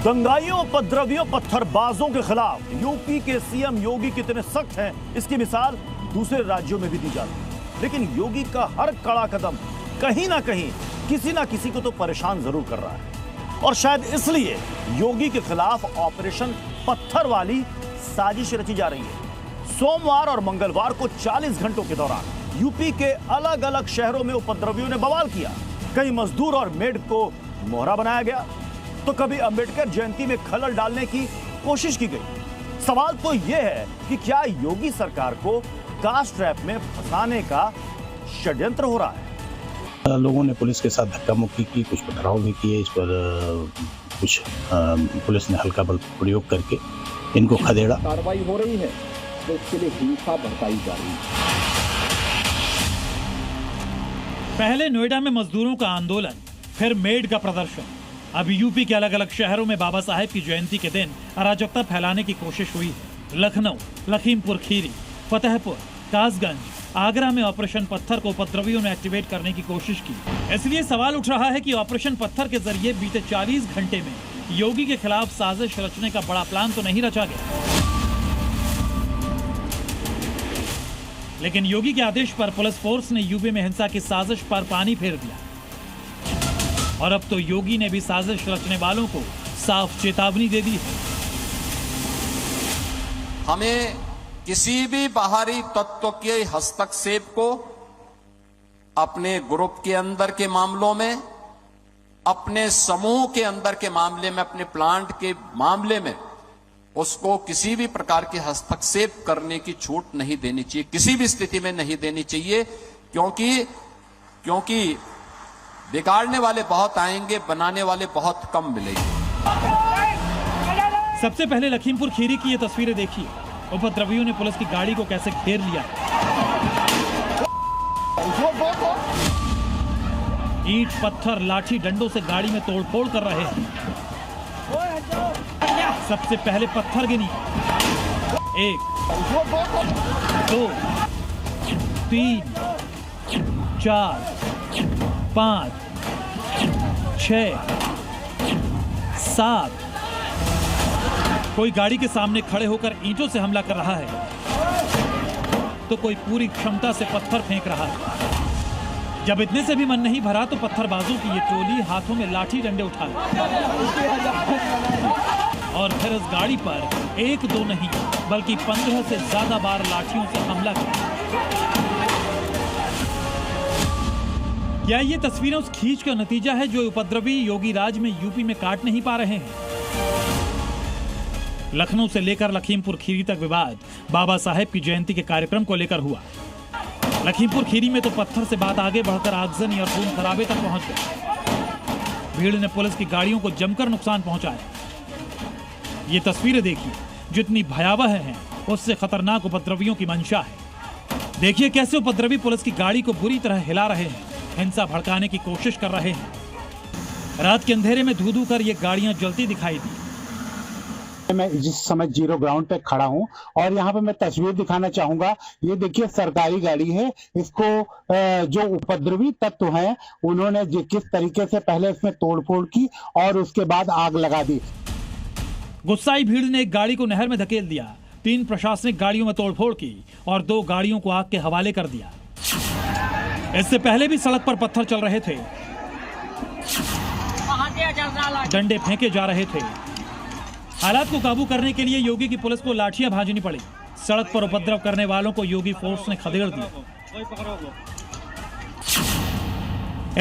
दंगाइयों, उपद्रवियों, पत्थरबाजों के खिलाफ यूपी के सीएम योगी कितने सख्त हैं, इसकी मिसाल दूसरे राज्यों में भी दी जाती है। लेकिन योगी का हर कड़ा कदम कहीं ना कहीं किसी ना किसी को तो परेशान जरूर कर रहा है, और शायद इसलिए योगी के खिलाफ ऑपरेशन पत्थर वाली साजिश रची जा रही है। सोमवार और मंगलवार को 40 घंटों के दौरान यूपी के अलग अलग शहरों में उपद्रवियों ने बवाल किया। कई मजदूर और मेड को मोहरा बनाया गया, तो कभी अंबेडकर जयंती में खलल डालने की कोशिश की गई। सवाल तो यह है कि क्या योगी सरकार को कास्ट ट्रैप में फंसाने का षड्यंत्र हो रहा है। लोगों ने पुलिस के साथ धक्का मुक्की की, कुछ पथराव भी किए। इस पर कुछ पुलिस ने हल्का बल प्रयोग करके इनको खदेड़ा। कार्रवाई हो रही है तो इसके लिए हिंसा भड़काई जा रही है। पहले नोएडा में मजदूरों का आंदोलन, फिर मेड का प्रदर्शन। अब यूपी के अलग अलग शहरों में बाबा साहेब की जयंती के दिन अराजकता फैलाने की कोशिश हुई है। लखनऊ, लखीमपुर खीरी, फतेहपुर, कासगंज, आगरा में ऑपरेशन पत्थर को उपद्रवियों ने एक्टिवेट करने की कोशिश की। इसलिए सवाल उठ रहा है कि ऑपरेशन पत्थर के जरिए बीते 40 घंटे में योगी के खिलाफ साजिश रचने का बड़ा प्लान तो नहीं रचा गया। लेकिन योगी के आदेश पर पुलिस फोर्स ने यूपी में हिंसा की साजिश पर पानी फेर दिया, और अब तो योगी ने भी साजिश रचने वालों को साफ चेतावनी दे दी है। हमें किसी भी बाहरी तत्व के हस्तक्षेप को अपने ग्रुप के अंदर के मामलों में, अपने समूह के अंदर के मामले में, अपने प्लांट के मामले में उसको किसी भी प्रकार के हस्तक्षेप करने की छूट नहीं देनी चाहिए, किसी भी स्थिति में नहीं देनी चाहिए। क्योंकि बिगाड़ने वाले बहुत आएंगे, बनाने वाले बहुत कम मिलेंगे। सबसे पहले लखीमपुर खीरी की ये तस्वीरें देखिए। उपद्रवियों ने पुलिस की गाड़ी को कैसे घेर लिया। ईंट, पत्थर, लाठी, डंडों से गाड़ी में तोड़फोड़ कर रहे हैं। सबसे पहले पत्थर गिनी। 1, 2, 3, 4, 5, 6, 7। कोई गाड़ी के सामने खड़े होकर ईंटों से हमला कर रहा है, तो कोई पूरी क्षमता से पत्थर फेंक रहा है। जब इतने से भी मन नहीं भरा तो पत्थरबाजों की ये टोली हाथों में लाठी डंडे उठा और फिर इस गाड़ी पर 1-2 नहीं बल्कि 15 से ज्यादा बार लाठियों से हमला किया। क्या ये तस्वीरें उस खींच का नतीजा है जो उपद्रवी योगी राज में यूपी में काट नहीं पा रहे हैं? लखनऊ से लेकर लखीमपुर खीरी तक विवाद बाबा साहेब की जयंती के कार्यक्रम को लेकर हुआ। लखीमपुर खीरी में तो पत्थर से बात आगे बढ़कर आगजनी और खून खराबे तक पहुंच गई। भीड़ ने पुलिस की गाड़ियों को जमकर नुकसान पहुंचाया। ये तस्वीरें देखिए, जितनी भयावह हैं उससे खतरनाक उपद्रवियों की मंशा है। देखिए कैसे उपद्रवी पुलिस की गाड़ी को बुरी तरह हिला रहे हैं, हिंसा भड़काने की कोशिश कर रहे हैं। रात के अंधेरे में धू-धू कर ये गाड़ियां जलती दिखाई दी। मैं जिस समय जीरो ग्राउंड पे खड़ा हूं और यहाँ पे मैं तस्वीर दिखाना चाहूंगा। ये देखिए सरकारी गाड़ी है, इसको जो उपद्रवी तत्व हैं उन्होंने किस तरीके से पहले इसमें तोड़फोड़ की और उसके बाद आग लगा दी। गुस्साई भीड़ ने एक गाड़ी को नहर में धकेल दिया, 3 प्रशासनिक गाड़ियों में तोड़फोड़ की और 2 गाड़ियों को आग के हवाले कर दिया। इससे पहले भी सड़क पर पत्थर चल रहे थे, डंडे फेंके जा रहे थे। हालात को काबू करने के लिए योगी की पुलिस को लाठियां भांजनी पड़ी। सड़क पर उपद्रव करने वालों को योगी फोर्स ने खदेड़ दिया।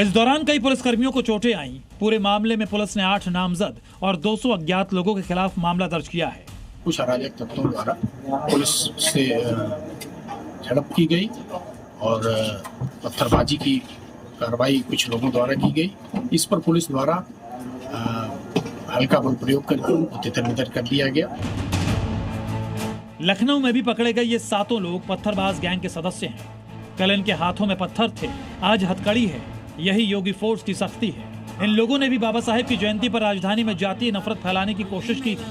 इस दौरान कई पुलिसकर्मियों को चोटें आईं। पूरे मामले में पुलिस ने 8 नामजद और 200 अज्ञात लोगों के खिलाफ मामला दर्ज किया है। कुछ अराजक तत्वों द्वारा पुलिस से झड़प की गई और पत्थरबाजी की कार्रवाई कुछ लोगों द्वारा की गई। इस पर पुलिस द्वारा हल्का बल प्रयोग करके उनको तितर-बितर कर दिया गया। लखनऊ में भी पकड़े गए ये 7 लोग पत्थरबाज गैंग के सदस्य हैं। कल इनके हाथों में पत्थर थे, आज हथकड़ी है। यही योगी फोर्स की सख्ती है। इन लोगों ने भी बाबा साहेब की जयंती पर राजधानी में जातीय नफरत फैलाने की कोशिश की थी।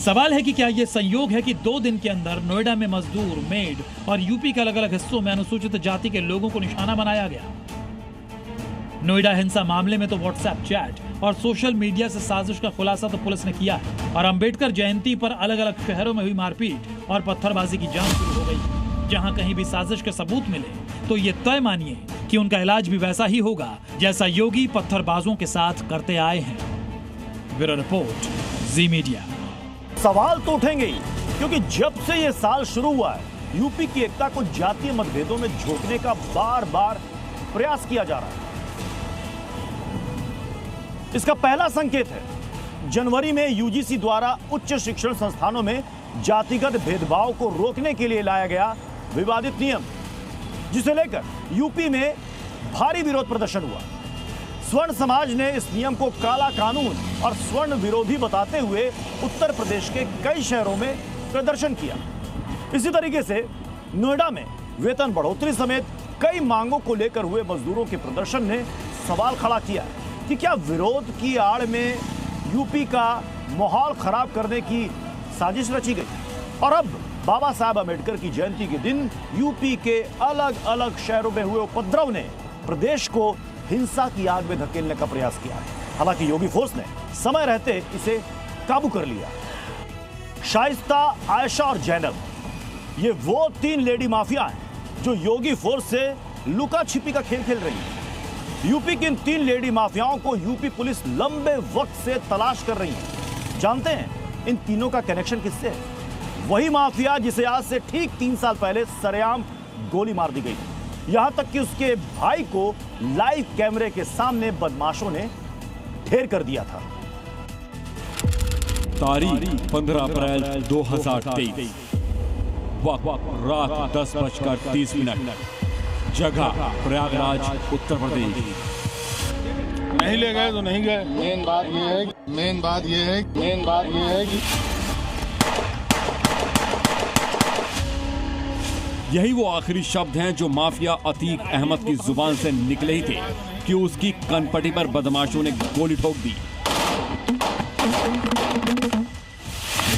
सवाल है कि क्या यह संयोग है कि 2 दिन के अंदर नोएडा में मजदूर, मेड और यूपी के अलग अलग हिस्सों में अनुसूचित जाति के लोगों को निशाना बनाया गया। नोएडा हिंसा मामले में तो व्हाट्सएप चैट और सोशल मीडिया से साजिश का खुलासा तो पुलिस ने किया है और अंबेडकर जयंती पर अलग अलग शहरों में हुई मारपीट और पत्थरबाजी की जांच शुरू हो गई। जहां कहीं भी साजिश के सबूत मिले तो ये तय मानिए कि उनका इलाज भी वैसा ही होगा जैसा योगी पत्थरबाजों के साथ करते आए हैं। ब्यूरो रिपोर्ट, जी मीडिया। सवाल तो उठेंगे ही, क्योंकि जब से ये साल शुरू हुआ है यूपी की एकता को जातीय मतभेदों में झोंकने का बार बार प्रयास किया जा रहा है। इसका पहला संकेत है जनवरी में यूजीसी द्वारा उच्च शिक्षण संस्थानों में जातिगत भेदभाव को रोकने के लिए लाया गया विवादित नियम, जिसे लेकर यूपी में भारी विरोध प्रदर्शन हुआ। स्वर्ण समाज ने इस नियम को काला कानून और स्वर्ण विरोधी बताते हुए उत्तर प्रदेश के कई शहरों में प्रदर्शन किया। इसी तरीके से नोएडा में वेतन बढ़ोतरी समेत कई मांगों को लेकर हुए मजदूरों के प्रदर्शन ने सवाल खड़ा किया कि क्या विरोध की आड़ में यूपी का माहौल खराब करने की साजिश रची गई। और अब बाबा साहब अम्बेडकर की जयंती के दिन यूपी के अलग अलग शहरों में हुए उपद्रव ने प्रदेश को हिंसा की आग में धकेलने का प्रयास किया है। हालांकि योगी फोर्स ने समय रहते इसे काबू कर लिया। शाइस्ता, आयशा और जैनब, ये वो 3 लेडी माफिया हैं जो योगी फोर्स से लुका छिपी का खेल खेल रही है। यूपी की इन 3 लेडी माफियाओं को यूपी पुलिस लंबे वक्त से तलाश कर रही है। जानते हैं इन तीनों का कनेक्शन किससे है? वही माफिया जिसे आज से ठीक 3 साल पहले सरेआम गोली मार दी गई, यहां तक कि उसके भाई को लाइव कैमरे के सामने बदमाशों ने ढेर कर दिया था। तारीख 15 अप्रैल 2023, वक्त रात 10:30, जगह प्रयागराज, उत्तर प्रदेश। नहीं ले गए तो नहीं गए। मेन बात ये है कि यही वो आखिरी शब्द हैं जो माफिया अतीक अहमद की जुबान से निकले ही थे कि उसकी कनपटी पर बदमाशों ने गोली ठोक दी।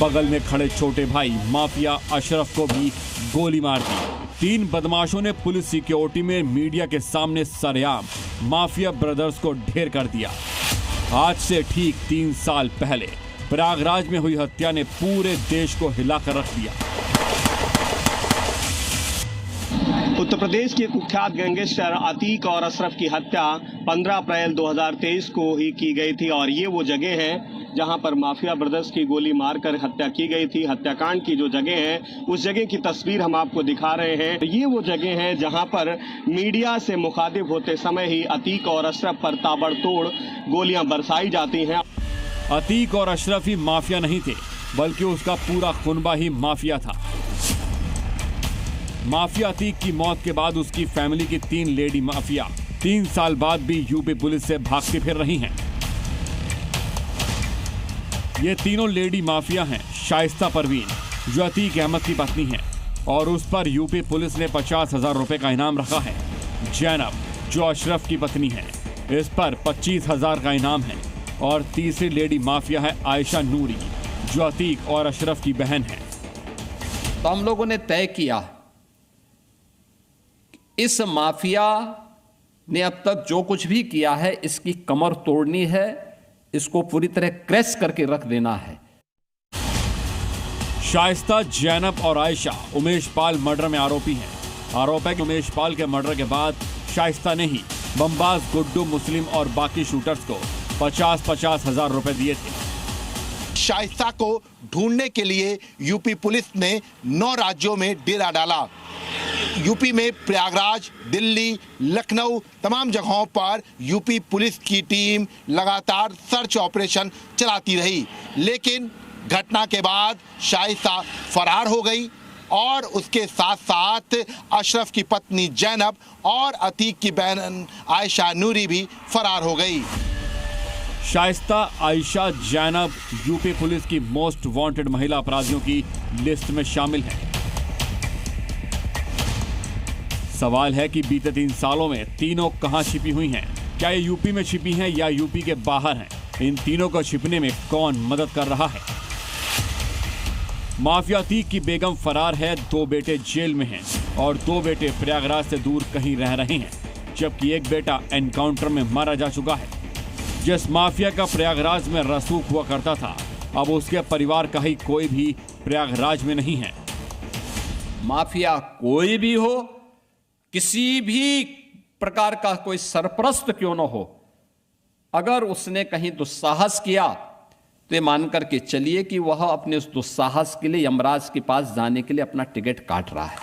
बगल में खड़े छोटे भाई माफिया अशरफ को भी गोली मार दी। 3 बदमाशों ने पुलिस सिक्योरिटी में मीडिया के सामने सरेआम माफिया ब्रदर्स को ढेर कर दिया। आज से ठीक 3 साल पहले प्रयागराज में हुई हत्या ने पूरे देश को हिलाकर रख दिया। उत्तर प्रदेश के कुख्यात गैंगस्टर अतीक और अशरफ की हत्या 15 अप्रैल 2023 को ही की गई थी और ये वो जगह है जहां पर माफिया ब्रदर्स की गोली मारकर हत्या की गई थी। हत्याकांड की जो जगह है उस जगह की तस्वीर हम आपको दिखा रहे हैं। ये वो जगह है जहां पर मीडिया से मुखातिब होते समय ही अतीक और अशरफ पर ताबड़तोड़ गोलियां बरसाई जाती हैं। अतीक और अशरफ ही माफिया नहीं थे, बल्कि उसका पूरा कुनबा ही माफिया था। माफिया अतीक की मौत के बाद उसकी फैमिली की 3 लेडी माफिया 3 साल बाद भी यूपी पुलिस से भागती फिर रही हैं। ये तीनों लेडी माफिया हैं शाइस्ता परवीन, जो अतीक अहमद की पत्नी है और उस पर यूपी पुलिस ने 50,000 रुपए का इनाम रखा है। जैनब, जो अशरफ की पत्नी है, इस पर 25,000 का इनाम है। और तीसरी लेडी माफिया है आयशा नूरी, जो अतीक और अशरफ की बहन है। तो हम लोगों ने तय किया इस माफिया ने अब तक जो कुछ भी किया है इसकी कमर तोड़नी है, इसको पूरी तरह क्रैश करके रख देना है। शाइस्ता, जैनब और आयशा उमेश पाल मर्डर में आरोपी हैं। आरोप है कि उमेश पाल के मर्डर के बाद शाइस्ता ने ही बमबाज गुड्डू, मुस्लिम और बाकी शूटर्स को 50,000 रुपए दिए थे। शाइस्ता को ढूंढने के लिए यूपी पुलिस ने 9 राज्यों में डेरा डाला। यूपी में प्रयागराज, दिल्ली, लखनऊ, तमाम जगहों पर यूपी पुलिस की टीम लगातार सर्च ऑपरेशन चलाती रही, लेकिन घटना के बाद शाइस्ता फरार हो गई और उसके साथ साथ अशरफ की पत्नी जैनब और अतीक की बहन आयशा नूरी भी फरार हो गई। शाइस्ता, आयशा, जैनब यूपी पुलिस की मोस्ट वांटेड महिला अपराधियों की लिस्ट में शामिल हैं। सवाल है कि बीते 3 सालों में तीनों कहां छिपी हुई हैं? क्या ये यूपी में छिपी हैं या यूपी के बाहर हैं? इन तीनों को छिपने में कौन मदद कर रहा है? माफिया अतीक की बेगम फरार है, 2 बेटे जेल में हैं और 2 बेटे प्रयागराज से दूर कहीं रह रहे हैं, जबकि एक बेटा एनकाउंटर में मारा जा चुका है। जिस माफिया का प्रयागराज में रसूख हुआ करता था, अब उसके परिवार का ही कोई भी प्रयागराज में नहीं है। माफिया कोई भी हो, किसी भी प्रकार का कोई सरपरस्त क्यों न हो, अगर उसने कहीं दुस्साहस किया तो ये मान करके चलिए कि वह अपने उस दुस्साहस के लिए यमराज के पास जाने के लिए अपना टिकट काट रहा है।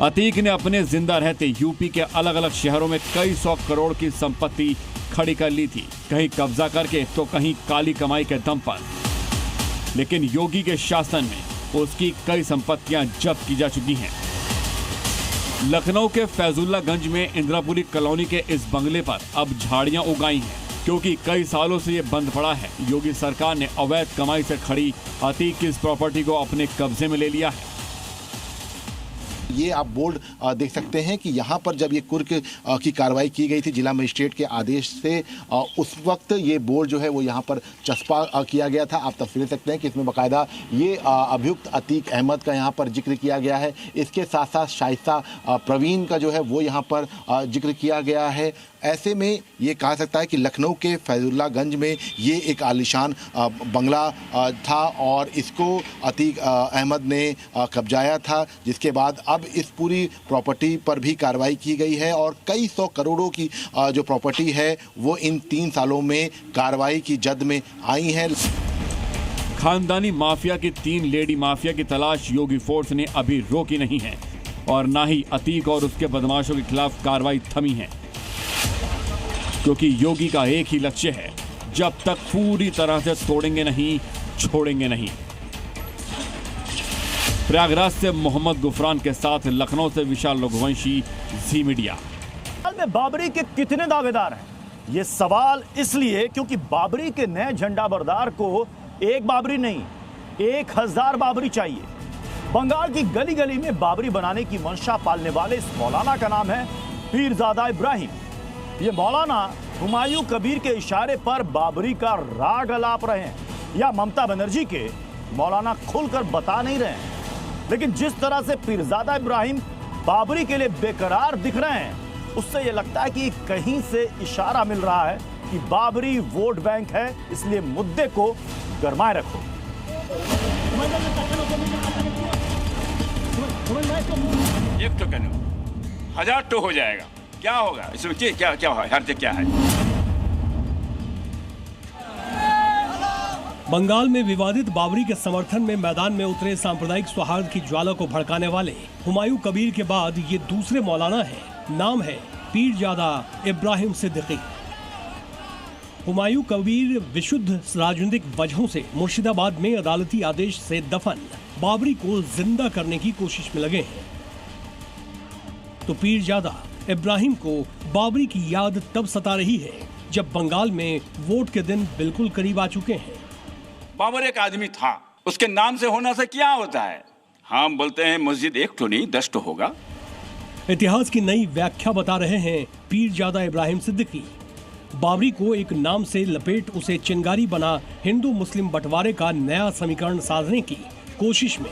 अतीक ने अपने जिंदा रहते यूपी के अलग अलग शहरों में कई 100 करोड़ की संपत्ति खड़ी कर ली थी, कहीं कब्जा करके तो कहीं काली कमाई के दम पर। लेकिन योगी के शासन में उसकी कई संपत्तियां जब्त की जा चुकी हैं। लखनऊ के फैजुल्लागंज में इंदिरापुरी कॉलोनी के इस बंगले पर अब झाड़ियां उगाई हैं, क्योंकि कई सालों से ये बंद पड़ा है। योगी सरकार ने अवैध कमाई से खड़ी अतीक की इस प्रॉपर्टी को अपने कब्जे में ले लिया है। ये आप बोर्ड देख सकते हैं कि यहाँ पर जब ये कुर्क की कार्रवाई की गई थी जिला मजिस्ट्रेट के आदेश से, उस वक्त ये बोर्ड जो है वो यहाँ पर चस्पा किया गया था। आप तस्वीरें सकते हैं कि इसमें बाकायदा ये अभियुक्त अतीक अहमद का यहाँ पर जिक्र किया गया है। इसके साथ साथ शाइस्ता प्रवीण का जो है वो यहाँ पर जिक्र किया गया है। ऐसे में ये कहा सकता है कि लखनऊ के फैजुल्लागंज में ये एक आलीशान बंगला था और इसको अतीक अहमद ने कब्जाया था, जिसके बाद अब इस पूरी प्रॉपर्टी पर भी कार्रवाई की गई है और कई 100 करोड़ों की जो प्रॉपर्टी है वो इन 3 सालों में कार्रवाई की जद में आई है। खानदानी माफिया की 3 लेडी माफिया की तलाश योगी फोर्स ने अभी रोकी नहीं है और ना ही अतीक और उसके बदमाशों के खिलाफ कार्रवाई थमी है, क्योंकि योगी का एक ही लक्ष्य है, जब तक पूरी तरह से तोड़ेंगे नहीं, छोड़ेंगे नहीं। प्रयागराज से मोहम्मद गुफरान के साथ लखनऊ से विशाल रघुवंशी, जी मीडिया। में बाबरी के कितने दावेदार हैं? ये सवाल इसलिए क्योंकि बाबरी के नए झंडा बरदार को एक बाबरी नहीं, 1000 बाबरी चाहिए। बंगाल की गली गली में बाबरी बनाने की मंशा पालने वाले इस मौलाना का नाम है पीरजादा इब्राहिम। ये मौलाना हुमायूं कबीर के इशारे पर बाबरी का राग अलाप रहे हैं या ममता बनर्जी के मौलाना खुलकर बता नहीं रहे हैं। लेकिन जिस तरह से पीरजादा इब्राहिम बाबरी के लिए बेकरार दिख रहे हैं, उससे यह लगता है कि कहीं से इशारा मिल रहा है कि बाबरी वोट बैंक है, इसलिए मुद्दे को गरमाए रखो। एक तो करूं 1000 तो हो जाएगा, क्या होगा इसमें? क्या हर्ज क्या है? बंगाल में विवादित बाबरी के समर्थन में मैदान में उतरे सांप्रदायिक सौहार्द की ज्वाला को भड़काने वाले हुमायूं कबीर के बाद ये दूसरे मौलाना हैं। नाम है पीरजादा इब्राहिम सिद्दीकी। हुमायूं कबीर विशुद्ध राजनीतिक वजहों से मुर्शिदाबाद में अदालती आदेश से दफन बाबरी को जिंदा करने की कोशिश में लगे हैं। तो पीरजादा इब्राहिम को बाबरी की याद तब सता रही है जब बंगाल में वोट के दिन बिल्कुल करीब आ चुके हैं। बाबर एक आदमी था, उसके नाम से होने से क्या होता है? हम बोलते हैं मस्जिद एक तो नहीं 10 तो होगा। इतिहास की नई व्याख्या बता रहे हैं पीरजादा इब्राहिम सिद्दीकी। बाबरी को एक नाम से लपेट उसे चिंगारी बना हिंदू मुस्लिम बंटवारे का नया समीकरण साधने की कोशिश में।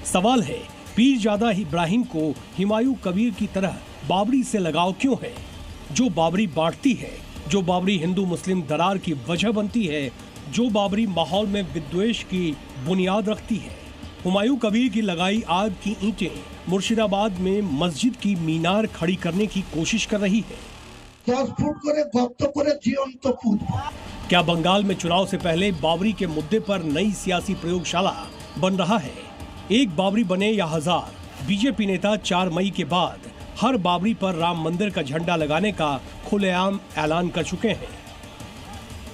सवाल है, पीरजादा इब्राहिम को हुमायूं कबीर की तरह बाबरी से लगाव क्यों है? जो बाबरी बांटती है, जो बाबरी हिंदू मुस्लिम दरार की वजह बनती है, जो बाबरी माहौल में विद्वेष की बुनियाद रखती है। हुमायूं कबीर की लगाई आग की ईंटें मुर्शिदाबाद में मस्जिद की मीनार खड़ी करने की कोशिश कर रही है। 10 फुट करे गप्त करे जीवंत कूद। क्या बंगाल में चुनाव से पहले बाबरी के मुद्दे पर नई सियासी प्रयोगशाला बन रहा है? एक बाबरी बने या 1000। बीजेपी नेता 4 मई के बाद हर बाबरी पर राम मंदिर का झंडा लगाने का खुलेआम ऐलान कर चुके हैं।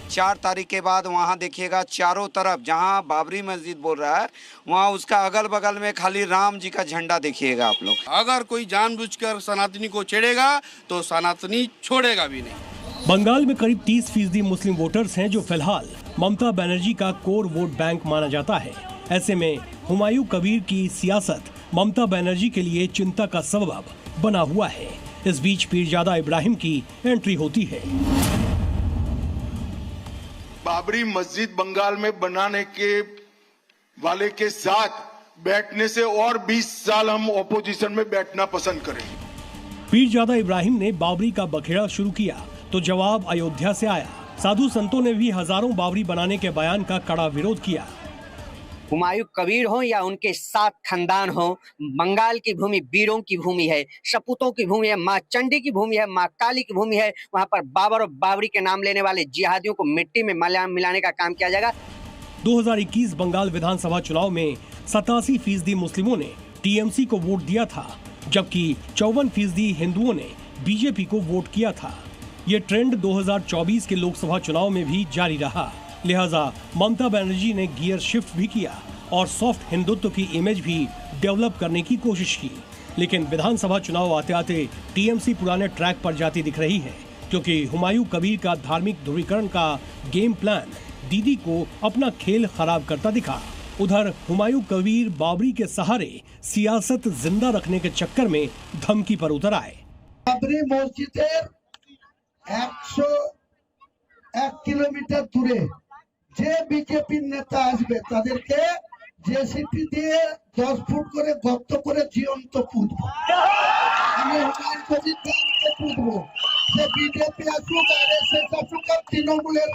4 तारीख के बाद वहाँ देखिएगा चारों तरफ जहाँ बाबरी मस्जिद बोल रहा है वहाँ उसका अगल बगल में खाली राम जी का झंडा देखिएगा आप लोग। अगर कोई जानबूझकर सनातनी को छेड़ेगा तो सनातनी छोड़ेगा भी नहीं। बंगाल में करीब 30% मुस्लिम वोटर्स हैं जो फिलहाल ममता बनर्जी का कोर वोट बैंक माना जाता है। ऐसे में हुमायूं कबीर की सियासत ममता बनर्जी के लिए चिंता का सबब बना हुआ है। इस बीच पीरजादा इब्राहिम की एंट्री होती है। बाबरी मस्जिद बंगाल में बनाने के वाले के साथ बैठने से और 20 साल हम ऑपोजिशन में बैठना पसंद करेंगे। पीरजादा इब्राहिम ने बाबरी का बखेड़ा शुरू किया तो जवाब अयोध्या से आया। साधु संतों ने भी हजारों बाबरी बनाने के बयान का कड़ा विरोध किया। हुमायूं कबीर हो या उनके 7 खानदान हो, बंगाल की भूमि वीरों की भूमि है, सपूतों की भूमि है, माँ चंडी की भूमि है, माँ काली की भूमि है। वहाँ पर बाबर और बाबरी के नाम लेने वाले जिहादियों को मिट्टी में मिलाने का काम किया जाएगा। 2021 बंगाल विधानसभा चुनाव में 87% मुस्लिमों ने टीएमसी को वोट दिया था, जबकि 54% हिंदुओं ने बीजेपी को वोट किया था। ये ट्रेंड 2024 के लोकसभा चुनाव में भी जारी रहा। लिहाजा ममता बनर्जी ने गियर शिफ्ट भी किया और सॉफ्ट हिंदुत्व की इमेज भी डेवलप करने की कोशिश की। लेकिन विधानसभा चुनाव आते आते टीएमसी पुराने ट्रैक पर जाती दिख रही है, क्योंकि हुमायूं कबीर का धार्मिक ध्रुवीकरण का गेम प्लान दीदी को अपना खेल खराब करता दिखा। उधर हुमायूं कबीर बाबरी के सहारे सियासत जिंदा रखने के चक्कर में धमकी पर उतर आए। बाबरी मस्जिदेर 101 किलोमीटर दूरे যে বিজেপির নেতা আসবে তাদেরকে জেসিপি দিয়ে 10 ফুট করে গর্ত করে জীবন্ত পুঁতবো। আমি হুমায়ুন কবিরকে পুঁতবো। সে বিজেপি আসুক, আরএসএস আসুক, তৃণমূলের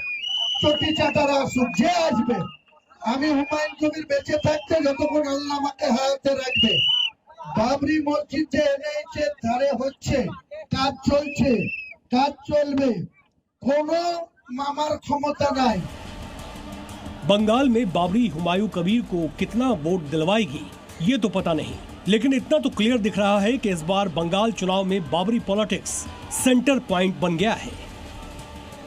চটি চাটারা আসুক, যে আসবে আমি হুমায়ুন কবির বেঁচে থাকতে যতক্ষণ আল্লাহ আমাকে হায়াতে রাখবে, বাবরি মসজিদ যে এনএইচের ধারে হচ্ছে, কাজ চলছে, কাজ চলবে, কোনো মামার ক্ষমতা নাই। बंगाल में बाबरी हुमायूं कबीर को कितना वोट दिलवाएगी ये तो पता नहीं, लेकिन इतना तो क्लियर दिख रहा है कि इस बार बंगाल चुनाव में बाबरी पॉलिटिक्स सेंटर पॉइंट बन गया है।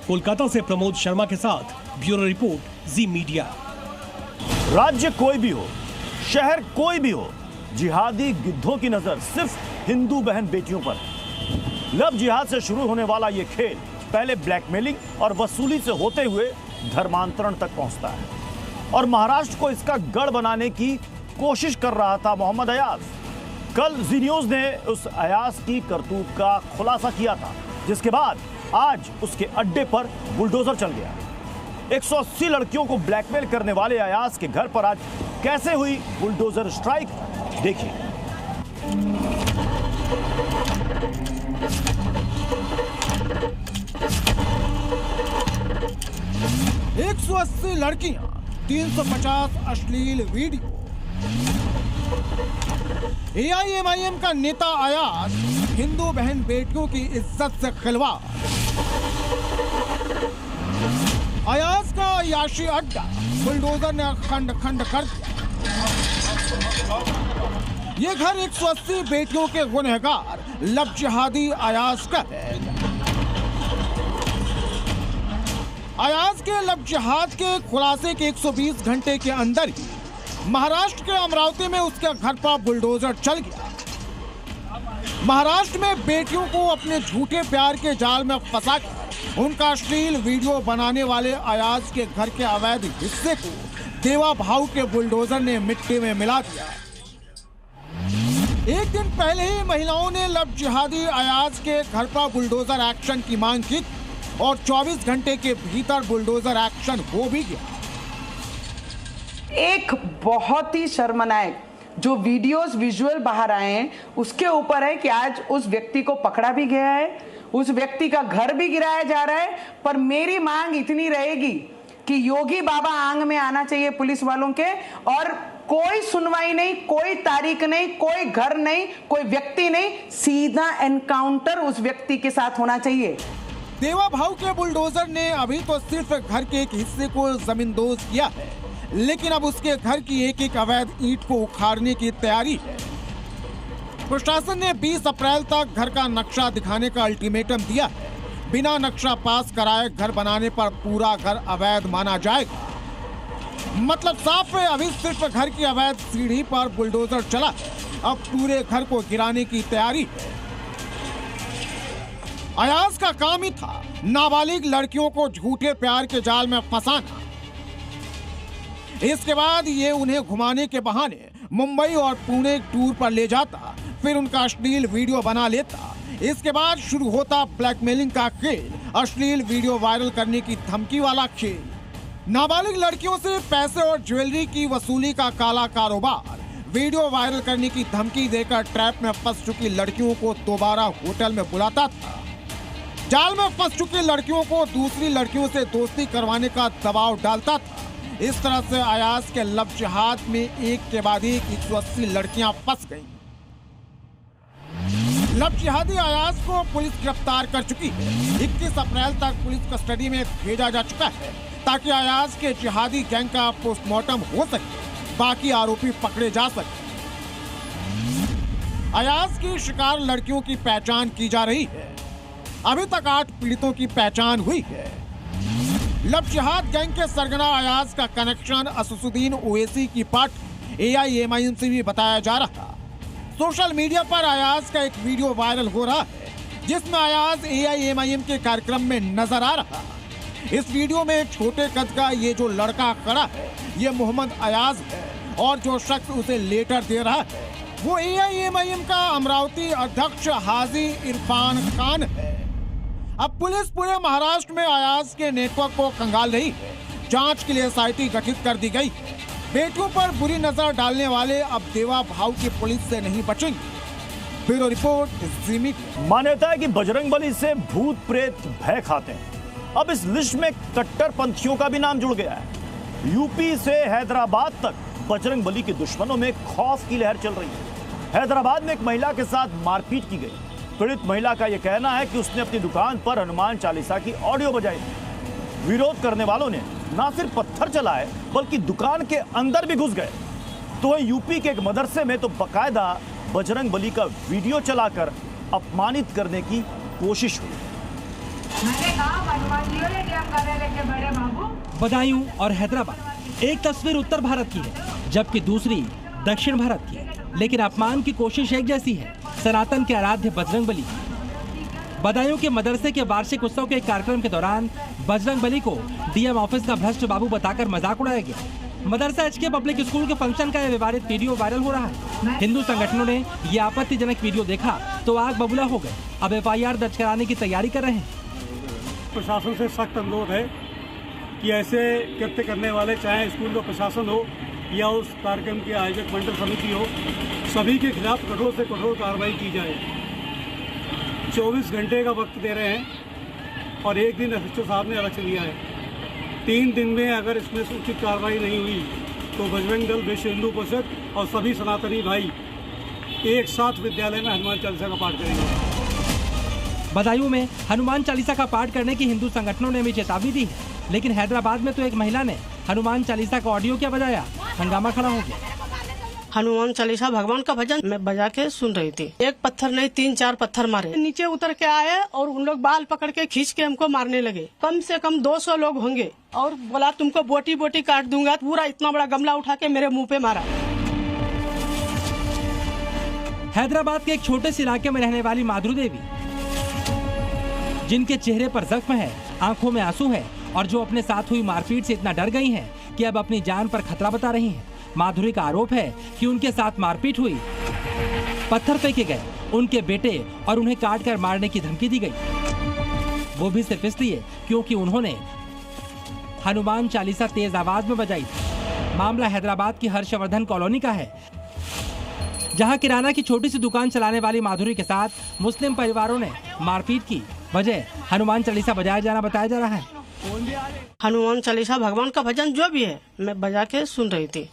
कोलकाता से प्रमोद शर्मा के साथ ब्यूरो रिपोर्ट, जी मीडिया। राज्य कोई भी हो, शहर कोई भी हो, जिहादी गिद्धों की नजर सिर्फ हिंदू बहन बेटियों पर। लव जिहाद से शुरू होने वाला ये खेल पहले ब्लैकमेलिंग और वसूली से होते हुए धर्मांतरण तक पहुंचता है, और महाराष्ट्र को इसका गढ़ बनाने की कोशिश कर रहा था मोहम्मद अयाज। कल जी न्यूज ने उस अयाज की करतूत का खुलासा किया था, जिसके बाद आज उसके अड्डे पर बुलडोजर चल गया। 180 लड़कियों को ब्लैकमेल करने वाले अयाज के घर पर आज कैसे हुई बुलडोजर स्ट्राइक, देखिए। 180 लड़कियां, 350 अश्लील वीडियो। एआईएमआईएम का नेता अयाज हिंदू बहन बेटियों की इज्जत से खिलवाड़। अयाज का याशी अड्डा बुलडोजर ने खंड खंड कर दिया। ये घर 180 बेटियों के गुनहगार लव जिहादी अयाज का है। अयाज के लव जिहाद के खुलासे के 120 घंटे के अंदर ही महाराष्ट्र के अमरावती में उसके घर पर बुलडोजर चल गया। महाराष्ट्र में बेटियों को अपने झूठे प्यार के जाल में फंसाकर उनका अश्लील वीडियो बनाने वाले अयाज के घर के अवैध हिस्से को देवा भाऊ के बुलडोजर ने मिट्टी में मिला दिया। एक दिन पहले ही महिलाओं ने लव जिहादी अयाज के घर पर बुलडोजर एक्शन की मांग की और 24 घंटे के भीतर बुलडोजर एक्शन हो भी गया। एक बहुत ही शर्मनाक जो वीडियोस विजुअल बाहर आए हैं उसके ऊपर है कि आज उस व्यक्ति को पकड़ा भी गया है, उस व्यक्ति का घर भी गिराया जा रहा है। पर मेरी मांग इतनी रहेगी कि योगी बाबा आंग में आना चाहिए पुलिस वालों के, और कोई सुनवाई नहीं, कोई तारीख नहीं, कोई घर नहीं, कोई व्यक्ति नहीं, सीधा एनकाउंटर उस व्यक्ति के साथ होना चाहिए। देवा भाऊ के बुलडोजर ने अभी तो सिर्फ घर के एक हिस्से को जमींदोज किया है, लेकिन अब उसके घर की एक एक अवैध ईंट को उखाड़ने की तैयारी है। प्रशासन ने 20 अप्रैल तक घर का नक्शा दिखाने का अल्टीमेटम दिया है। बिना नक्शा पास कराए घर बनाने पर पूरा घर अवैध माना जाएगा। मतलब साफ है, अभी सिर्फ घर की अवैध सीढ़ी पर बुलडोजर चला है, अब पूरे घर को गिराने की तैयारी है। अयाज का काम ही था नाबालिग लड़कियों को झूठे प्यार के जाल में फंसाना। इसके बाद ये उन्हें घुमाने के बहाने मुंबई और पुणे टूर पर ले जाता, फिर उनका अश्लील वीडियो बना लेता। इसके बाद शुरू होता ब्लैकमेलिंग का खेल, अश्लील वीडियो वायरल करने की धमकी वाला खेल, नाबालिग लड़कियों से पैसे और ज्वेलरी की वसूली का काला कारोबार, वीडियो वायरल करने की धमकी देकर ट्रैप में फंस चुकी लड़कियों को दोबारा होटल में बुलाता था। जाल में फंस चुकी लड़कियों को दूसरी लड़कियों से दोस्ती करवाने का दबाव डालता था। इस तरह से अयाज के लव जिहाद में एक के बाद एक 180 लड़कियां फंस गईं। लव जिहादी अयाज को पुलिस गिरफ्तार कर चुकी है। 21 अप्रैल तक पुलिस कस्टडी में भेजा जा चुका है ताकि अयाज के जिहादी गैंग का पोस्टमार्टम हो सके, बाकी आरोपी पकड़े जा सके। अयाज की शिकार लड़कियों की पहचान की जा रही है। अभी तक 8 पीड़ितों की पहचान हुई है। लव जिहाद गैंग के सरगना अयाज का कनेक्शन असदुद्दीन ओवैसी की पार्टी AIMIM से भी बताया जा रहा। सोशल मीडिया पर अयाज का एक वीडियो वायरल हो रहा है जिसमें अयाज AIMIM के कार्यक्रम में नजर आ रहा। इस वीडियो में छोटे कद का ये जो लड़का खड़ा है ये मोहम्मद अयाज है और जो शख्स उसे लेटर दे रहा है वो AIMIM का अमरावती अध्यक्ष हाजी इरफान खान है। अब पुलिस पूरे महाराष्ट्र में अयाज के नेटवर्क को खंगाल रही है। जांच के लिए SIT गठित कर दी गई है। बेटियों पर बुरी नजर डालने वाले अब देवा भाव की पुलिस से नहीं बचेंगे। ब्यूरो रिपोर्ट, जी मीडिया। मान्यता है कि बजरंगबली से भूत प्रेत भय खाते हैं। अब इस लिस्ट में कट्टरपंथियों का भी नाम जुड़ गया है। यूपी से हैदराबाद तक बजरंगबली के दुश्मनों में खौफ की लहर चल रही है। हैदराबाद में एक महिला के साथ मारपीट की गई। पीड़ित महिला का यह कहना है कि उसने अपनी दुकान पर हनुमान चालीसा की ऑडियो बजाई थी। विरोध करने वालों ने न सिर्फ पत्थर चलाए बल्कि दुकान के अंदर भी घुस गए। तो यूपी के एक मदरसे में तो बकायदा बजरंगबली का वीडियो चलाकर अपमानित करने की कोशिश हुई। बदायूं और हैदराबाद, एक तस्वीर उत्तर भारत की है जबकि दूसरी दक्षिण भारत की है, लेकिन अपमान की कोशिश एक जैसी है, सनातन के आराध्य बजरंगबली। बदायूं के मदरसे के वार्षिक उत्सव के एक कार्यक्रम के दौरान बजरंगबली को DM ऑफिस का भ्रष्ट बाबू बताकर मजाक उड़ाया गया। मदरसा HK पब्लिक स्कूल के फंक्शन का यह विवादित वीडियो वायरल हो रहा है। हिंदू संगठनों ने ये आपत्तिजनक वीडियो देखा तो आग बबूला हो गए। अब FIR दर्ज कराने की तैयारी कर रहे हैं। प्रशासन से सख्त अनुरोध है कि ऐसे कृत्य करने वाले, चाहे स्कूल का प्रशासन हो या उस कार्यक्रम के आयोजक मंडल समिति हो, सभी के खिलाफ कठोर से कठोर कार्रवाई की जाए। 24 घंटे का वक्त दे रहे हैं और एक दिन SHO साहब ने अलग से लिया है। 3 दिन में अगर इसमें उचित कार्रवाई नहीं हुई तो बजरंग दल, विश्व हिंदू परिषद और सभी सनातनी भाई एक साथ विद्यालय में हनुमान चालीसा का पाठ करेंगे। बदायूं में हनुमान चालीसा का पाठ करने की हिंदू संगठनों ने भी चेतावनी दी है, लेकिन हैदराबाद में तो एक महिला ने हनुमान चालीसा का ऑडियो क्या बजाया, हंगामा खड़ा हो गया। हनुमान चालीसा भगवान का भजन मैं बजा के सुन रही थी। एक पत्थर नहीं 3-4 पत्थर मारे। नीचे उतर के आए और उन लोग बाल पकड़ के खींच के हमको मारने लगे। कम से कम 200 लोग होंगे और बोला तुमको बोटी बोटी काट दूंगा। पूरा इतना बड़ा गमला उठा के मेरे मुंह पे मारा। हैदराबाद के एक छोटे से इलाके में रहने वाली माधुरी देवी, जिनके चेहरे पर जख्म है, आंखों में आंसू है और जो अपने साथ हुई मारपीट से इतना डर गई हैं कि अब अपनी जान पर खतरा बता रही हैं। माधुरी का आरोप है कि उनके साथ मारपीट हुई, पत्थर फेंके गए, उनके बेटे और उन्हें काट कर मारने की धमकी दी गई, वो भी सिर्फ इसलिए क्योंकि उन्होंने हनुमान चालीसा तेज आवाज में बजाई थी। मामला हैदराबाद की हर्षवर्धन कॉलोनी का है, जहां किराना की छोटी सी दुकान चलाने वाली माधुरी के साथ मुस्लिम परिवारों ने मारपीट की। वजह हनुमान चालीसा बजाया जाना बताया जा रहा है। हनुमान चालीसा भगवान का भजन जो भी है मैं बजा के सुन रही थी।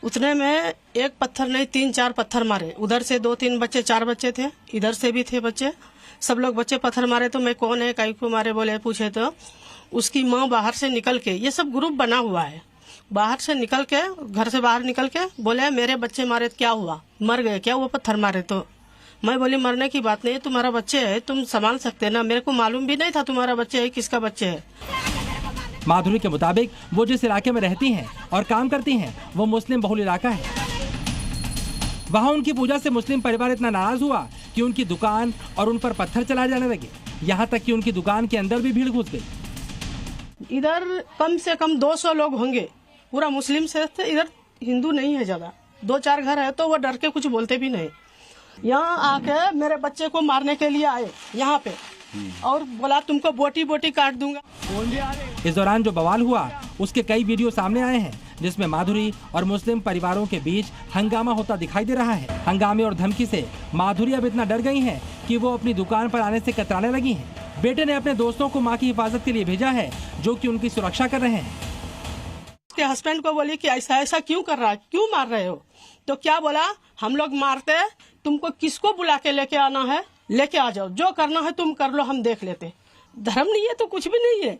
उतने में एक पत्थर नहीं 3-4 पत्थर मारे। उधर से 2-3 बच्चे, 4 बच्चे थे, इधर से भी थे बच्चे। सब लोग बच्चे पत्थर मारे तो मैं कौन है, काई को मारे बोले पूछे तो उसकी माँ बाहर से निकल के, ये सब ग्रुप बना हुआ है, बाहर से निकल के, घर से बाहर निकल के बोले मेरे बच्चे मारे तो क्या हुआ, मर गए क्या वो पत्थर मारे? तो मैं बोली मरने की बात नहीं है, तुम्हारा बच्चे है, तुम संभाल सकते ना, मेरे को मालूम भी नहीं था तुम्हारा बच्चे है, किसका बच्चे है। माधुरी के मुताबिक वो जिस इलाके में रहती हैं और काम करती हैं वो मुस्लिम बहुल इलाका है। वहाँ उनकी पूजा से मुस्लिम परिवार इतना नाराज हुआ कि उनकी दुकान और उन पर पत्थर चलाए जाने लगे, यहाँ तक कि उनकी दुकान के अंदर भी भीड़ घुस गई। इधर कम से कम 200 लोग होंगे, पूरा मुस्लिम से, इधर हिंदू नहीं है ज्यादा, 2-4 घर है तो वो डर के कुछ बोलते भी नहीं। यहाँ आके मेरे बच्चे को मारने के लिए आए यहाँ पे और बोला तुमको बोटी बोटी काट दूंगा। इस दौरान जो बवाल हुआ उसके कई वीडियो सामने आए हैं जिसमें माधुरी और मुस्लिम परिवारों के बीच हंगामा होता दिखाई दे रहा है। हंगामे और धमकी से माधुरी अब इतना डर गई हैं कि वो अपनी दुकान पर आने से कतराने लगी हैं। बेटे ने अपने दोस्तों को मां की हिफाजत के लिए भेजा है, जो कि उनकी सुरक्षा कर रहे हैं। उसके हस्बैंड को बोली कि ऐसा ऐसा क्यों कर रहा है, क्यों मार रहे हो? तो क्या बोला, हम लोग मारते, तुमको किसको बुला के लेके आना है, लेके आ जाओ, जो करना है तुम कर लो, हम देख लेते। धर्म नहीं है तो कुछ भी नहीं है।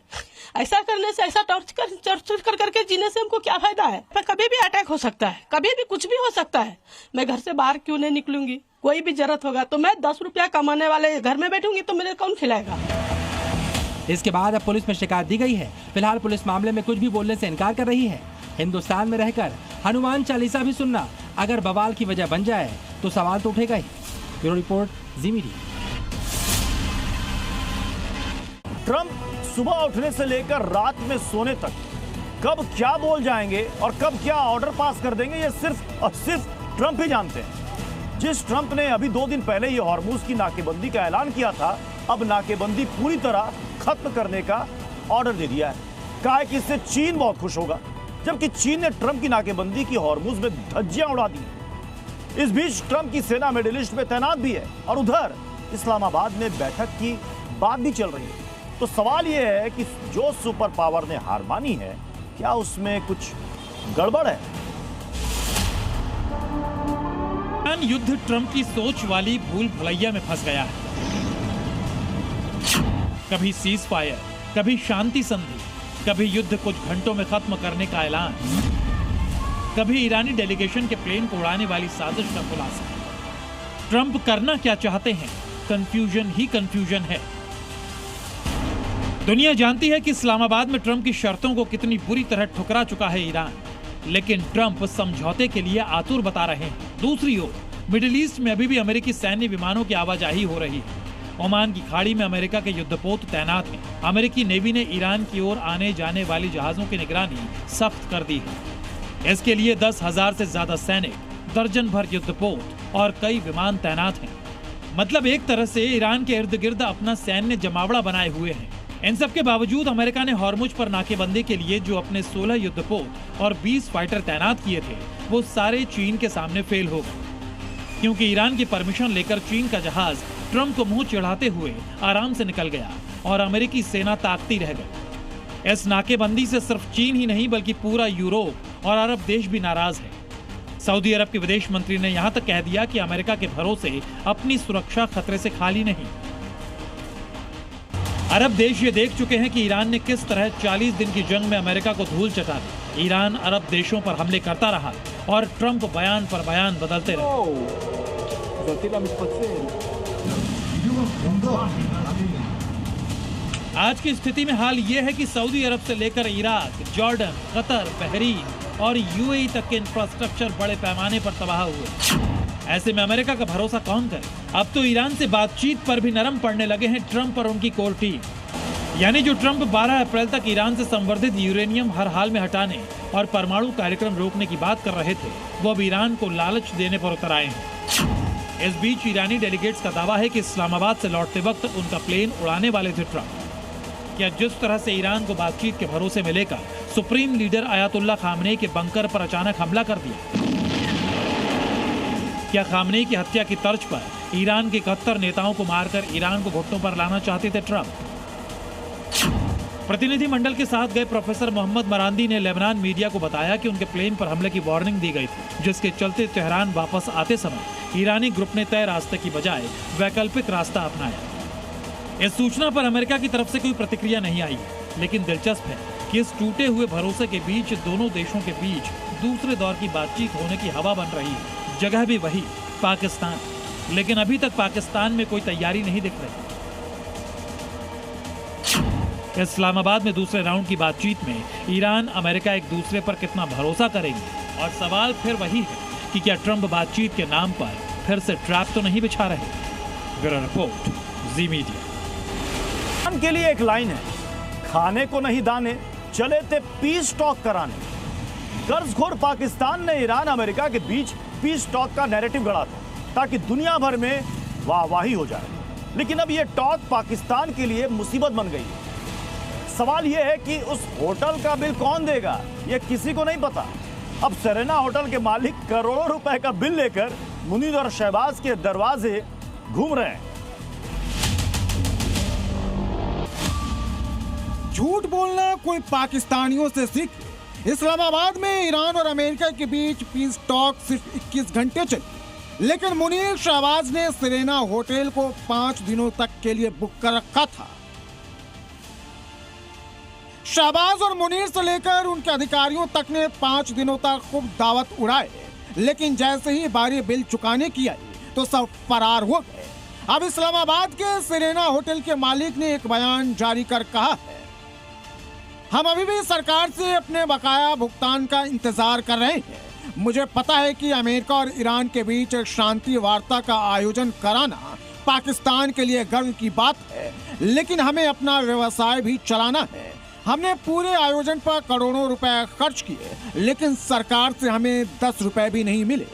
ऐसा करने से, ऐसा टॉर्चर कर करके जीने से हमको क्या फायदा है? कभी भी अटैक हो सकता है, कभी भी कुछ भी हो सकता है। मैं घर से बाहर क्यों नहीं निकलूंगी? कोई भी जरूरत होगा तो मैं 10 रुपया कमाने वाले घर में बैठूंगी तो मेरे कौन खिलाएगा? इसके बाद अब पुलिस में शिकायत दी गई है। फिलहाल पुलिस मामले में कुछ भी बोलने से इनकार कर रही है। हिंदुस्तान में रहकर हनुमान चालीसा भी सुनना अगर बवाल की वजह बन जाए तो सवाल तो उठेगा ही। ब्यूरो रिपोर्ट, जी मीडिया। ट्रंप सुबह उठने से लेकर रात में सोने तक कब क्या बोल जाएंगे और कब क्या ऑर्डर पास कर देंगे, ये सिर्फ और सिर्फ ट्रंप ही जानते हैं। जिस ट्रंप ने अभी 2 दिन पहले ये हॉर्मुज की नाकेबंदी का ऐलान किया था, अब नाकेबंदी पूरी तरह खत्म करने का ऑर्डर दे दिया है। कहा है कि इससे चीन बहुत खुश होगा, जबकि चीन ने ट्रंप की नाकेबंदी की हॉर्मुज में धज्जियां उड़ा दी। इस बीच ट्रंप की सेना मिडिल ईस्ट में तैनात भी है और उधर इस्लामाबाद में बैठक की बात भी चल रही है। तो सवाल यह है कि जो सुपर पावर ने हार मानी है, क्या उसमें कुछ गड़बड़ है? युद्ध ट्रंप की सोच वाली भूल भुलैया में फंस गया है। कभी सीज फायर, कभी शांति संधि, कभी युद्ध कुछ घंटों में खत्म करने का ऐलान, कभी ईरानी डेलीगेशन के प्लेन को उड़ाने वाली साजिश का खुलासा। ट्रंप करना क्या चाहते हैं? कंफ्यूजन ही कंफ्यूजन है। दुनिया जानती है कि इस्लामाबाद में ट्रंप की शर्तों को कितनी बुरी तरह ठुकरा चुका है ईरान, लेकिन ट्रंप समझौते के लिए आतुर बता रहे हैं। दूसरी ओर मिडिल ईस्ट में अभी भी अमेरिकी सैन्य विमानों की आवाजाही हो रही है। ओमान की खाड़ी में अमेरिका के युद्धपोत तैनात हैं। अमेरिकी नेवी ने ईरान की ओर आने जाने वाली जहाजों की निगरानी सख्त कर दी है। इसके लिए 10,000 से ज्यादा सैनिक, दर्जन भर युद्धपोत और कई विमान तैनात हैं। मतलब एक तरह से ईरान के इर्द गिर्द अपना सैन्य जमावड़ा बनाए हुए हैं। इन सब के बावजूद अमेरिका ने हॉर्मुज पर नाकेबंदी के लिए जो अपने 16 युद्धपोत और 20 फाइटर तैनात किए थे, वो सारे चीन के सामने फेल हो गए, क्योंकि ईरान की परमिशन लेकर चीन का जहाज ट्रंप को मुंह चिढ़ाते हुए आराम से निकल गया और अमेरिकी सेना ताकती रह गई। इस नाकेबंदी से सिर्फ चीन ही नहीं बल्कि पूरा यूरोप और अरब देश भी नाराज है। सऊदी अरब के विदेश मंत्री ने यहां तक कह दिया कि अमेरिका के भरोसे अपनी सुरक्षा खतरे से खाली नहीं। अरब देश ये देख चुके हैं कि ईरान ने किस तरह 40 दिन की जंग में अमेरिका को धूल चटा दी। ईरान अरब देशों पर हमले करता रहा और ट्रंप बयान पर बयान बदलते रहे। आज की स्थिति में हाल ये है कि सऊदी अरब से लेकर इराक, जॉर्डन, कतर, बहरीन और यूएई तक के इंफ्रास्ट्रक्चर बड़े पैमाने पर तबाह हुए। ऐसे में अमेरिका का भरोसा कौन करे? अब तो ईरान से बातचीत पर भी नरम पड़ने लगे हैं ट्रंप और उनकी कोर टीम। यानी जो ट्रंप 12 अप्रैल तक ईरान से संवर्धित यूरेनियम हर हाल में हटाने और परमाणु कार्यक्रम रोकने की बात कर रहे थे, वो अब ईरान को लालच देने पर उतर आए हैं। इस बीच ईरानी डेलीगेट्स का दावा है कि इस्लामाबाद से लौटते वक्त उनका प्लेन उड़ाने वाले थे ट्रंप। क्या जिस तरह से ईरान को बातचीत के भरोसे में लेकर सुप्रीम लीडर अयातुल्लाह खामनेई के बंकर पर अचानक हमला कर दिया, क्या खामनेई की हत्या की तर्ज पर ईरान के 71 नेताओं को मारकर ईरान को घुटनों पर लाना चाहते थे ट्रंप? प्रतिनिधिमंडल के साथ गए प्रोफेसर मोहम्मद मरांदी ने लेबनान मीडिया को बताया कि उनके प्लेन पर हमले की वार्निंग दी गई थी, जिसके चलते तेहरान वापस आते समय ईरानी ग्रुप ने तय रास्ते की बजाय वैकल्पिक रास्ता अपनाया। इस सूचना पर अमेरिका की तरफ से कोई प्रतिक्रिया नहीं आई है, लेकिन दिलचस्प है कि इस टूटे हुए भरोसे के बीच दोनों देशों के बीच दूसरे दौर की बातचीत होने की हवा बन रही है। जगह भी वही, पाकिस्तान, लेकिन अभी तक पाकिस्तान में कोई तैयारी नहीं दिख रही। इस्लामाबाद में दूसरे राउंड की बातचीत में ईरान, अमेरिका एक दूसरे पर कितना भरोसा करेंगे? और सवाल फिर वही है कि क्या ट्रंप बातचीत के नाम पर फिर से ट्रैप तो नहीं बिछा रहे? ब्यूरो रिपोर्ट, जी मीडिया। के लिए एक लाइन है, खाने को नहीं दाने, चले थे पीस टॉक कराने। कर्जखोर पाकिस्तान ने ईरान अमेरिका के बीच पीस टॉक का नैरेटिव गढ़ा था ताकि दुनिया भर में वाहवाही हो जाए, लेकिन अब यह टॉक पाकिस्तान के लिए मुसीबत बन गई है। सवाल यह है कि उस होटल का बिल कौन देगा, यह किसी को नहीं पता। अब सेरेना होटल के मालिक करोड़ों रुपए का बिल लेकर मुनीर और शहबाज के दरवाजे घूम रहे हैं। झूठ बोलना कोई पाकिस्तानियों से सीख। इस्लामाबाद में ईरान और अमेरिका के बीच पीस टॉक सिर्फ 21 घंटे चली, लेकिन मुनीर शहबाज ने सेरेना होटल को 5 दिनों तक के लिए बुक कर रखा था। शहबाज और मुनीर से लेकर उनके अधिकारियों तक ने 5 दिनों तक खूब दावत उड़ाए, लेकिन जैसे ही बारी बिल चुकाने की आई तो सब फरार हो गए। अब इस्लामाबाद के सेरेना होटल के मालिक ने एक बयान जारी कर कहा है, हम अभी भी सरकार से अपने बकाया भुगतान का इंतजार कर रहे हैं। मुझे पता है कि अमेरिका और ईरान के बीच शांति वार्ता का आयोजन कराना पाकिस्तान के लिए गर्व की बात है, लेकिन हमें अपना व्यवसाय भी चलाना है। हमने पूरे आयोजन पर करोड़ों रुपए खर्च किए, लेकिन सरकार से हमें 10 रुपए भी नहीं मिले।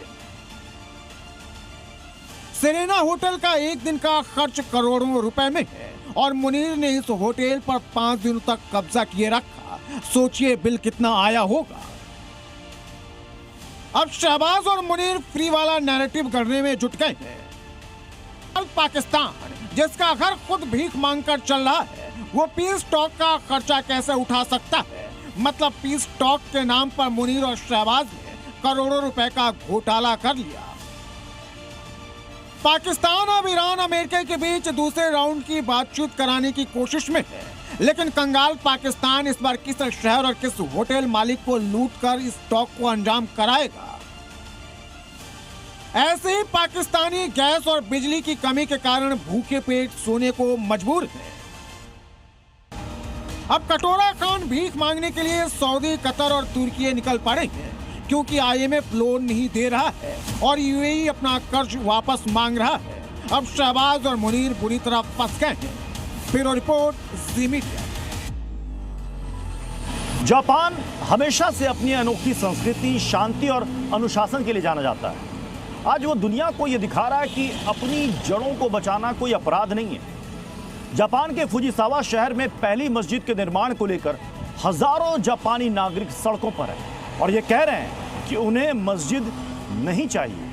सेरेना होटल का एक दिन का खर्च करोड़ों रुपए में है और मुनीर ने इस होटल पर 5 दिनों तक कब्जा किए रखा। सोचिए बिल कितना आया होगा। अब शहबाज और मुनीर फ्री वाला नैरेटिव गढ़ने में जुट गए हैं। पाकिस्तान जिसका घर खुद भीख मांगकर चल रहा है, वो पीस टॉक का खर्चा कैसे उठा सकता है? मतलब पीस टॉक के नाम पर मुनीर और शहबाज ने करोड़ों रुपए का घोटाला कर लिया। पाकिस्तान अब ईरान अमेरिका के बीच दूसरे राउंड की बातचीत कराने की कोशिश में है, लेकिन कंगाल पाकिस्तान इस बार किस शहर और किस होटल मालिक को लूटकर इस टॉक को अंजाम कराएगा? ऐसे ही पाकिस्तानी गैस और बिजली की कमी के कारण भूखे पेट सोने को मजबूर है। अब कटोरा खान भीख मांगने के लिए सऊदी, कतर और तुर्की निकल पड़े हैं, क्योंकि IMF लोन नहीं दे रहा है और UAE अपना कर्ज वापस मांग रहा है। अब शहबाज और मुनीर बुरी तरह फंस गए हैं। ब्यूरो रिपोर्ट, जी मीडिया। जापान हमेशा से अपनी अनोखी संस्कृति, शांति और अनुशासन के लिए जाना जाता है। आज वो दुनिया को ये दिखा रहा है कि अपनी जड़ों को बचाना कोई अपराध नहीं है। जापान के फुजिसावा शहर में पहली मस्जिद के निर्माण को लेकर हजारों जापानी नागरिक सड़कों पर हैं और ये कह रहे हैं कि उन्हें मस्जिद नहीं चाहिए।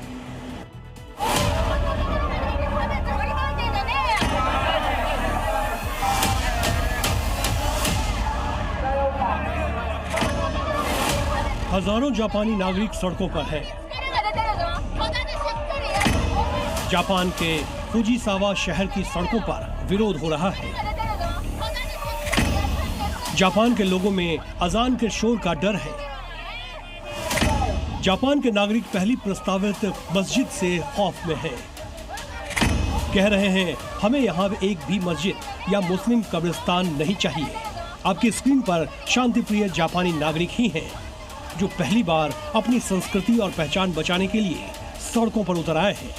हजारों जापानी नागरिक सड़कों पर हैं। जापान के फुजिसावा शहर की सड़कों पर विरोध हो रहा है। जापान के लोगों में अजान के शोर का डर है। जापान के नागरिक पहली प्रस्तावित मस्जिद से खौफ में हैं। कह रहे हैं हमें यहाँ एक भी मस्जिद या मुस्लिम कब्रिस्तान नहीं चाहिए। आपकी स्क्रीन पर शांतिप्रिय जापानी नागरिक ही हैं जो पहली बार अपनी संस्कृति और पहचान बचाने के लिए सड़कों पर उतर आए हैं।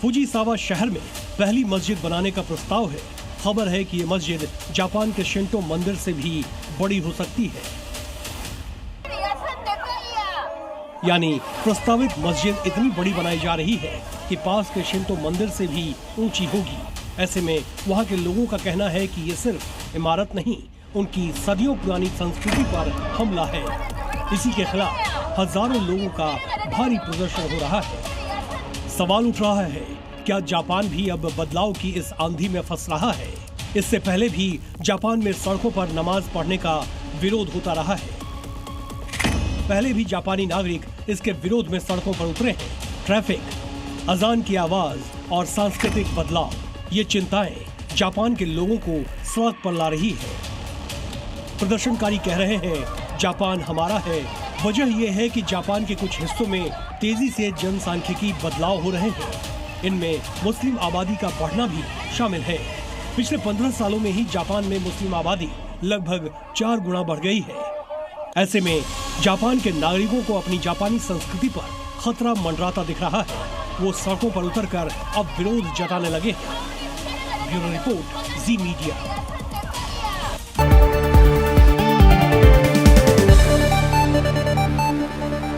फुजिसावा शहर में पहली मस्जिद बनाने का प्रस्ताव है। खबर है कि ये मस्जिद जापान के शिंटो मंदिर से भी बड़ी हो सकती है। यानी प्रस्तावित मस्जिद इतनी बड़ी बनाई जा रही है कि पास के शिंटो मंदिर से भी ऊंची होगी। ऐसे में वहां के लोगों का कहना है कि ये सिर्फ इमारत नहीं, उनकी सदियों पुरानी संस्कृति पर हमला है। इसी के खिलाफ हजारों लोगों का भारी प्रदर्शन हो रहा है। सवाल उठ रहा है, क्या जापान भी अब बदलाव की इस आंधी में फंस रहा है? इससे पहले भी जापान में सड़कों पर नमाज पढ़ने का विरोध होता रहा है। पहले भी जापानी नागरिक इसके विरोध में सड़कों पर उतरे हैं। ट्रैफिक, अजान की आवाज और सांस्कृतिक बदलाव, ये चिंताएं जापान के लोगों को सड़क पर ला रही है। प्रदर्शनकारी कह रहे हैं जापान हमारा है। वजह यह है कि जापान के कुछ हिस्सों में तेजी से जनसांख्यिकी बदलाव हो रहे हैं। इनमें मुस्लिम आबादी का बढ़ना भी शामिल है। पिछले 15 सालों में ही जापान में मुस्लिम आबादी लगभग 4 गुना बढ़ गई है। ऐसे में जापान के नागरिकों को अपनी जापानी संस्कृति पर खतरा मंडराता दिख रहा है। वो सड़कों पर उतरकर अब विरोध जताने लगे हैं। ब्यूरो रिपोर्ट, जी मीडिया।